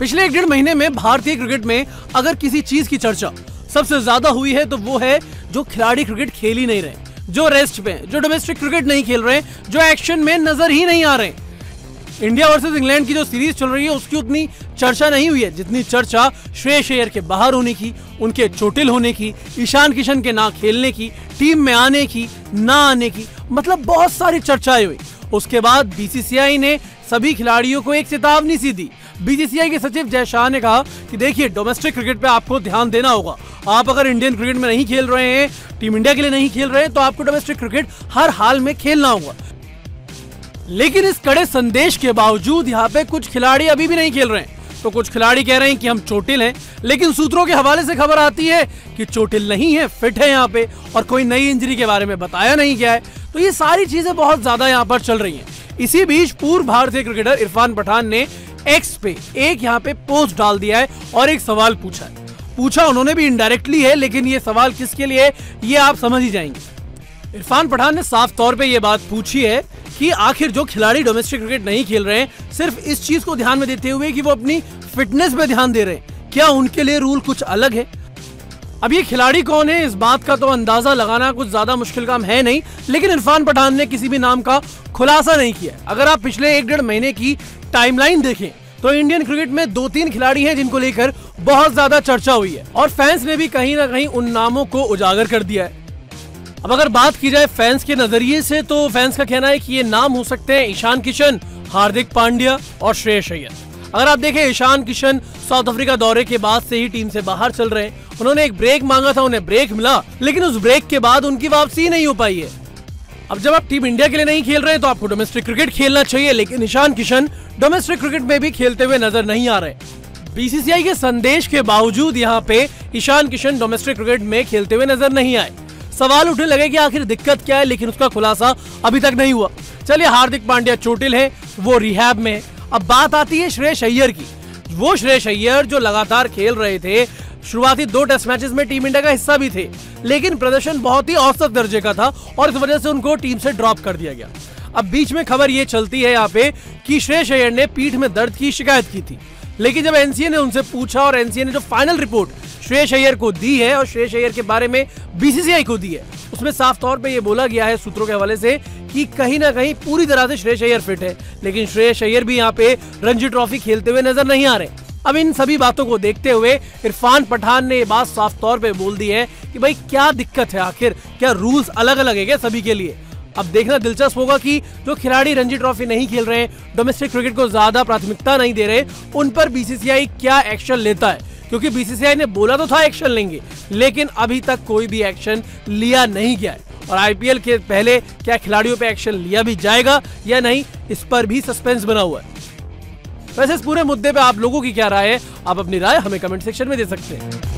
पिछले 1.5 महीने में भारतीय क्रिकेट में अगर किसी चीज की चर्चा सबसे ज्यादा हुई है तो वो है जो खिलाड़ी क्रिकेट खेल ही नहीं रहे, जो रेस्ट पे, जो डोमेस्टिक क्रिकेट नहीं खेल रहे, जो एक्शन में नजर ही नहीं आ रहे। इंडिया वर्सेस इंग्लैंड की जो सीरीज चल रही है उसकी उतनी चर्चा नहीं हुई है जितनी चर्चा श्रेयस अय्यर के बाहर होने की, उनके चोटिल होने की, ईशान किशन के ना खेलने की, टीम में आने की, ना आने की, मतलब बहुत सारी चर्चाएं हुई। उसके बाद बीसीसीआई ने सभी खिलाड़ियों को एक चेतावनी सी दी। बीसीसीआई के सचिव जय शाह ने कहा कि देखिए, डोमेस्टिक क्रिकेट पे आपको ध्यान देना होगा। आप अगर इंडियन क्रिकेट में नहीं खेल रहे हैं, टीम इंडिया के लिए नहीं खेल रहे हैं, तो आपको डोमेस्टिक क्रिकेट हर हाल में खेलना होगा। लेकिन इस कड़े संदेश के बावजूद यहाँ पे कुछ खिलाड़ी अभी भी नहीं खेल रहे हैं। तो कुछ खिलाड़ी कह रहे हैं कि हम चोटिल हैं, लेकिन सूत्रों के हवाले से खबर आती है कि चोटिल नहीं है, फिट है यहाँ पे, और कोई नई इंजरी के बारे में बताया नहीं गया है। तो ये सारी चीजें बहुत ज्यादा यहाँ पर चल रही हैं। इसी बीच पूर्व भारतीय क्रिकेटर इरफान पठान ने एक्स पे एक यहाँ पे पोस्ट डाल दिया है और एक सवाल पूछा उन्होंने भी इनडायरेक्टली है, लेकिन ये सवाल किसके लिए ये आप समझ ही जाएंगे। इरफान पठान ने साफ तौर पे ये बात पूछी है कि आखिर जो खिलाड़ी डोमेस्टिक क्रिकेट नहीं खेल रहे हैं, सिर्फ इस चीज को ध्यान में देते हुए कि वो अपनी फिटनेस पे ध्यान दे रहे हैं, क्या उनके लिए रूल कुछ अलग है? अब ये खिलाड़ी कौन है, इस बात का तो अंदाजा लगाना कुछ ज्यादा मुश्किल काम है नहीं, लेकिन इरफान पठान ने किसी भी नाम का खुलासा नहीं किया। अगर आप पिछले 1.5 महीने की टाइमलाइन देखें तो इंडियन क्रिकेट में 2-3 खिलाड़ी हैं जिनको लेकर बहुत ज्यादा चर्चा हुई है, और फैंस ने भी कहीं ना कहीं उन नामों को उजागर कर दिया है। अब अगर बात की जाए फैंस के नजरिए से, तो फैंस का कहना है कि ये नाम हो सकते हैं ईशान किशन, हार्दिक पांड्या और श्रेयस अय्यर। अगर आप देखें, ईशान किशन साउथ अफ्रीका दौरे के बाद से ही टीम से बाहर चल रहे हैं। उन्होंने एक ब्रेक मांगा था, उन्हें ब्रेक मिला, लेकिन उस ब्रेक के बाद उनकी वापसी नहीं हो पाई है। अब जब आप टीम इंडिया के लिए नहीं खेल रहे हैं तो आपको डोमेस्टिक क्रिकेट खेलना चाहिए, लेकिन ईशान किशन डोमेस्टिक क्रिकेट में भी खेलते हुए नजर नहीं आ रहे। बीसीसीआई के संदेश के बावजूद यहाँ पे ईशान किशन डोमेस्टिक क्रिकेट में खेलते हुए नजर नहीं आए। सवाल उठने लगे कि आखिर दिक्कत क्या है, लेकिन उसका खुलासा अभी तक नहीं हुआ। चलिए, हार्दिक पांड्या चोटिल है, वो रिहैब में है। अब बात आती है श्रेयस अय्यर की। वो श्रेयस अय्यर जो लगातार खेल रहे थे, शुरुआती 2 टेस्ट मैचेस में टीम इंडिया का हिस्सा भी थे, लेकिन प्रदर्शन बहुत ही औसत दर्जे का था और इस वजह से उनको टीम से ड्रॉप कर दिया गया। अब बीच में खबर ये चलती है यहाँ पे कि श्रेयस अय्यर ने पीठ में दर्द की शिकायत की थी, लेकिन जब एनसीए ने उनसे पूछा और एनसीए ने जो फाइनल रिपोर्ट श्रेयस अय्यर को दी है और श्रेयस अय्यर के बारे में बीसीसीआई को दी है, उसमें साफ तौर पे ये बोला गया है सूत्रों के हवाले से कि कहीं ना कहीं पूरी तरह से श्रेयस अय्यर फिट है, लेकिन श्रेयस अय्यर भी यहाँ पे रणजी ट्रॉफी खेलते हुए नजर नहीं आ रहे। अब इन सभी बातों को देखते हुए इरफान पठान ने ये बात साफ तौर पे बोल दी है कि भाई क्या दिक्कत है, आखिर क्या रूल्स अलग अलग है क्या सभी के लिए? अब देखना दिलचस्प होगा कि जो खिलाड़ी रणजी ट्रॉफी नहीं खेल रहे हैं, डोमेस्टिक क्रिकेट को ज्यादा प्राथमिकता नहीं दे रहे, उन पर बीसीसीआई क्या एक्शन लेता है, क्योंकि बीसीसीआई ने बोला तो था एक्शन लेंगे, लेकिन अभी तक कोई भी एक्शन लिया नहीं गया है। और आईपीएल के पहले क्या खिलाड़ियों पे एक्शन लिया भी जाएगा या नहीं, इस पर भी सस्पेंस बना हुआ है। वैसे इस पूरे मुद्दे पे आप लोगों की क्या राय है? आप अपनी राय हमें कमेंट सेक्शन में दे सकते हैं।